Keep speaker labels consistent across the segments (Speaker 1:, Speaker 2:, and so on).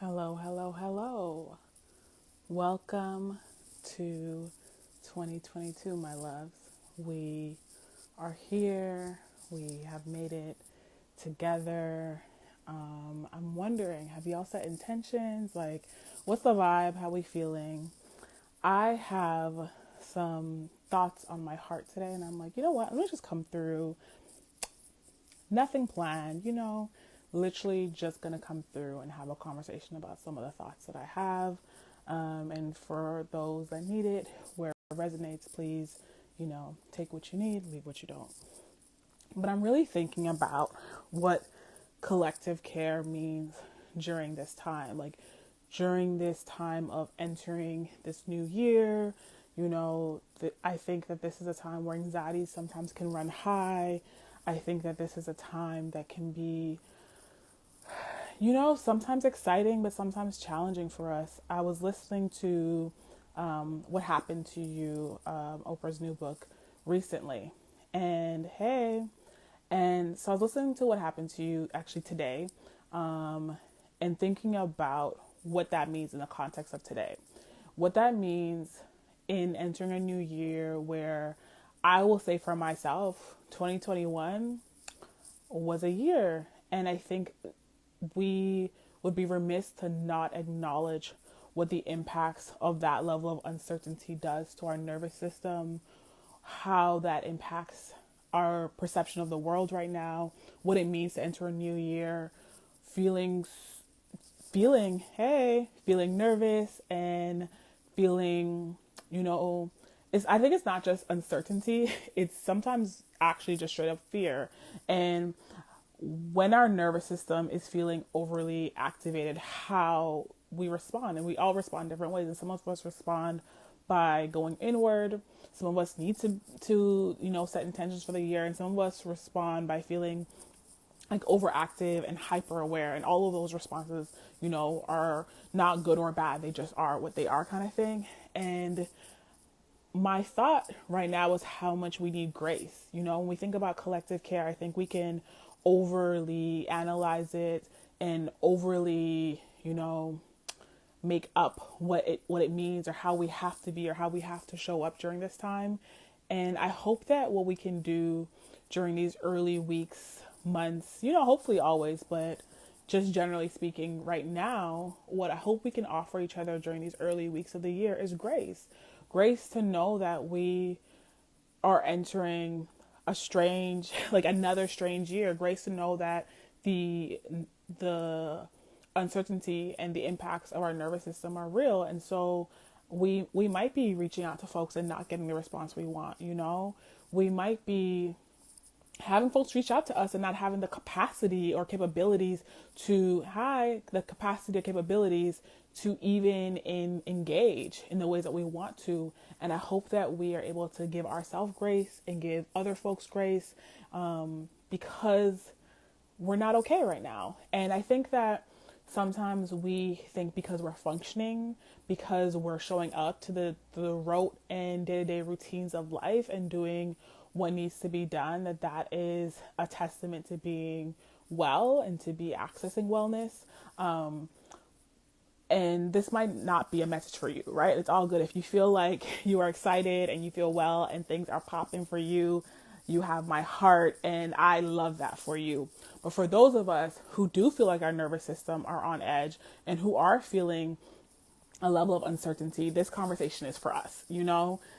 Speaker 1: Hello, hello, hello. Welcome to 2022, my loves. We are here. We have made it together. I'm wondering, have y'all set intentions? Like, what's the vibe? How we feeling? I have some thoughts on my heart today, and I'm like, you know what? Let me just come through. Nothing planned, literally just gonna come through and have a conversation about some of the thoughts that I have. And for those that need it, where it resonates, please, take what you need, leave what you don't. But I'm really thinking about what collective care means during this time. Like during this time of entering this new year, I think that this is a time where anxiety sometimes can run high. I think that this is a time that can be, sometimes exciting, but sometimes challenging for us. I was listening to What Happened to You, Oprah's new book, recently. And so I was listening to What Happened to You actually today, and thinking about what that means in the context of today. What that means in entering a new year where I will say for myself, 2021 was a year. And I think we would be remiss to not acknowledge what the impacts of that level of uncertainty does to our nervous system, how that impacts our perception of the world right now, what it means to enter a new year, feeling feeling nervous and feeling, I think it's not just uncertainty, it's sometimes actually just straight up fear. And when our nervous system is feeling overly activated, how we respond, and we all respond different ways. And some of us respond by going inward. Some of us need to set intentions for the year, and some of us respond by feeling like overactive and hyper aware. And all of those responses, are not good or bad. They just are what they are, kind of thing. And my thought right now is how much we need grace. When we think about collective care, I think we can overly analyze it and overly, make up what it means or how we have to be or how we have to show up during this time. And I hope that what we can do during these early weeks, months, hopefully always, but just generally speaking right now, what I hope we can offer each other during these early weeks of the year is grace. Grace to know that we are entering a strange, like another strange year. Grace to know that the uncertainty and the impacts of our nervous system are real. And so we might be reaching out to folks and not getting the response we want. We might be having folks reach out to us and not having the capacity or capabilities to even engage in the ways that we want to. And I hope that we are able to give ourselves grace and give other folks grace, because we're not okay right now. And I think that sometimes we think because we're functioning, because we're showing up to the rote and day-to-day routines of life and doing what needs to be done, that is a testament to being well and to be accessing wellness. And this might not be a message for you, right? It's all good. If you feel like you are excited and you feel well and things are popping for you, you have my heart, and I love that for you. But for those of us who do feel like our nervous system are on edge and who are feeling a level of uncertainty, this conversation is for us.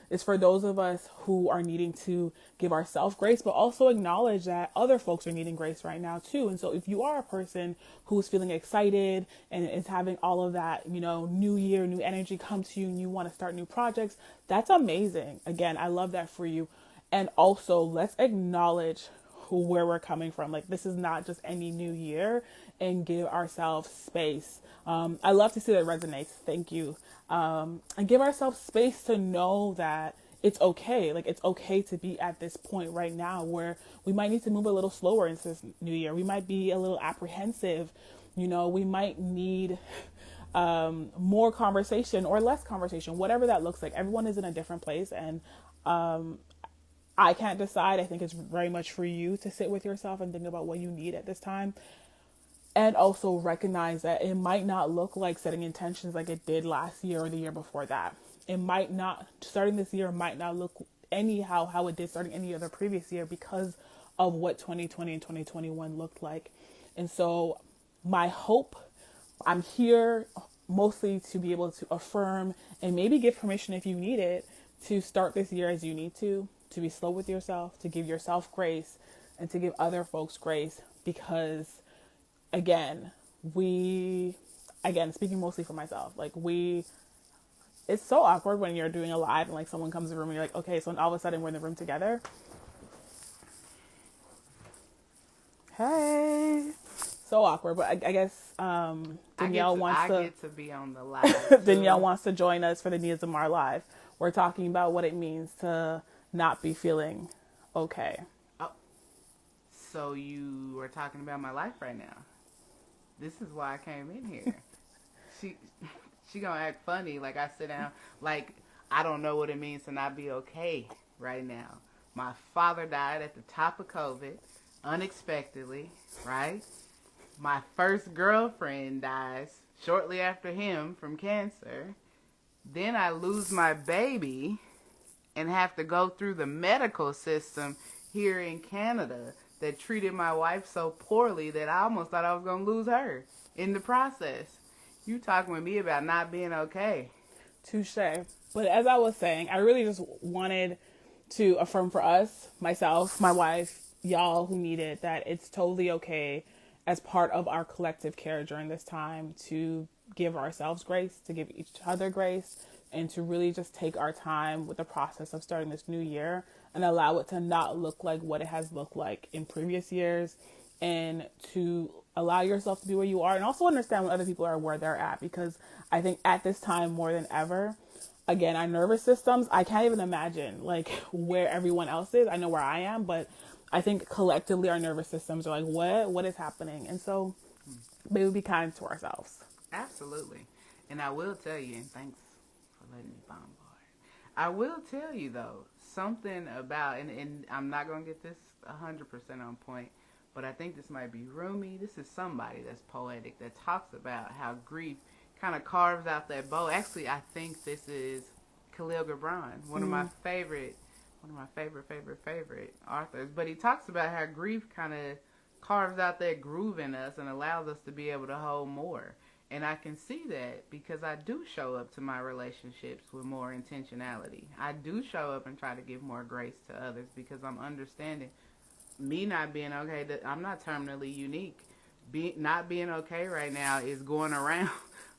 Speaker 1: It's for those of us who are needing to give ourselves grace, but also acknowledge that other folks are needing grace right now too. And so if you are a person who's feeling excited and is having all of that, new year, new energy come to you and you want to start new projects, that's amazing. Again, I love that for you. And also let's acknowledge where we're coming from. Like, this is not just any new year, and give ourselves space. I love to see that resonates. Thank you. And give ourselves space to know that it's okay. Like, it's okay to be at this point right now where we might need to move a little slower into this new year. We might be a little apprehensive. We might need more conversation or less conversation, whatever that looks like. Everyone is in a different place, and I can't decide. I think it's very much for you to sit with yourself and think about what you need at this time. And also recognize that it might not look like setting intentions like it did last year or the year before that. It might not, starting this year might not look anyhow how it did starting any other previous year because of what 2020 and 2021 looked like. And so my hope, I'm here mostly to be able to affirm and maybe give permission if you need it to start this year as you need to be slow with yourself, to give yourself grace and to give other folks grace because again, speaking mostly for myself, like it's so awkward when you're doing a live and like someone comes in the room and you're like, okay, so all of a sudden we're in the room together. Hey, so awkward, but I guess Danielle wants to.
Speaker 2: I get to be on the live.
Speaker 1: Danielle wants to join us for the Needs of Mar live. We're talking about what it means to not be feeling okay.
Speaker 2: Oh, so you are talking about my life right now. This is why I came in here. She gonna act funny, like I sit down, like I don't know what it means to not be okay right now. My father died at the top of COVID, unexpectedly, right? My first girlfriend dies shortly after him from cancer. Then I lose my baby and have to go through the medical system here in Canada that treated my wife so poorly that I almost thought I was going to lose her in the process. You talking with me about not being okay.
Speaker 1: Touche. But as I was saying, I really just wanted to affirm for us, myself, my wife, y'all who need it, that it's totally okay as part of our collective care during this time to give ourselves grace, to give each other grace, and to really just take our time with the process of starting this new year and allow it to not look like what it has looked like in previous years, and to allow yourself to be where you are and also understand when other people are where they're at, because I think at this time more than ever, again, our nervous systems, I can't even imagine like where everyone else is. I know where I am, but I think collectively our nervous systems are like, what is happening? And so maybe be kind to ourselves.
Speaker 2: Absolutely. And I will tell you, and thanks for letting me bombard. I will tell you, though, something about, and I'm not going to get this 100% on point, but I think this might be Rumi. This is somebody that's poetic that talks about how grief kind of carves out that bow. Actually, I think this is Khalil Gibran, one of my favorite authors. But he talks about how grief kind of carves out that groove in us and allows us to be able to hold more. And I can see that because I do show up to my relationships with more intentionality. I do show up and try to give more grace to others because I'm understanding me not being okay, that I'm not terminally unique. Not being okay right now is going around.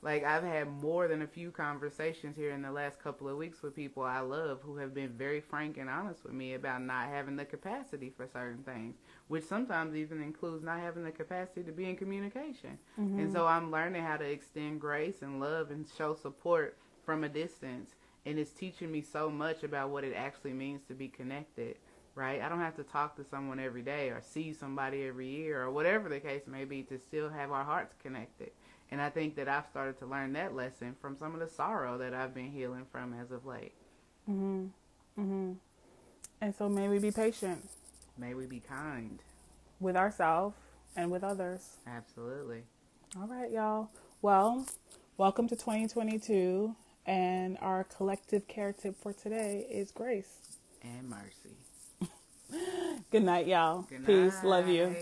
Speaker 2: Like, I've had more than a few conversations here in the last couple of weeks with people I love who have been very frank and honest with me about not having the capacity for certain things, which sometimes even includes not having the capacity to be in communication. Mm-hmm. And so I'm learning how to extend grace and love and show support from a distance. And it's teaching me so much about what it actually means to be connected, right? I don't have to talk to someone every day or see somebody every year or whatever the case may be to still have our hearts connected. And I think that I've started to learn that lesson from some of the sorrow that I've been healing from as of late.
Speaker 1: Mm-hmm. Mm-hmm. And so may we be patient.
Speaker 2: May we be kind.
Speaker 1: With ourselves and with others.
Speaker 2: Absolutely.
Speaker 1: All right, y'all. Well, welcome to 2022. And our collective care tip for today is grace.
Speaker 2: And mercy.
Speaker 1: Good night, y'all.
Speaker 2: Good
Speaker 1: Peace.
Speaker 2: night.
Speaker 1: Love you.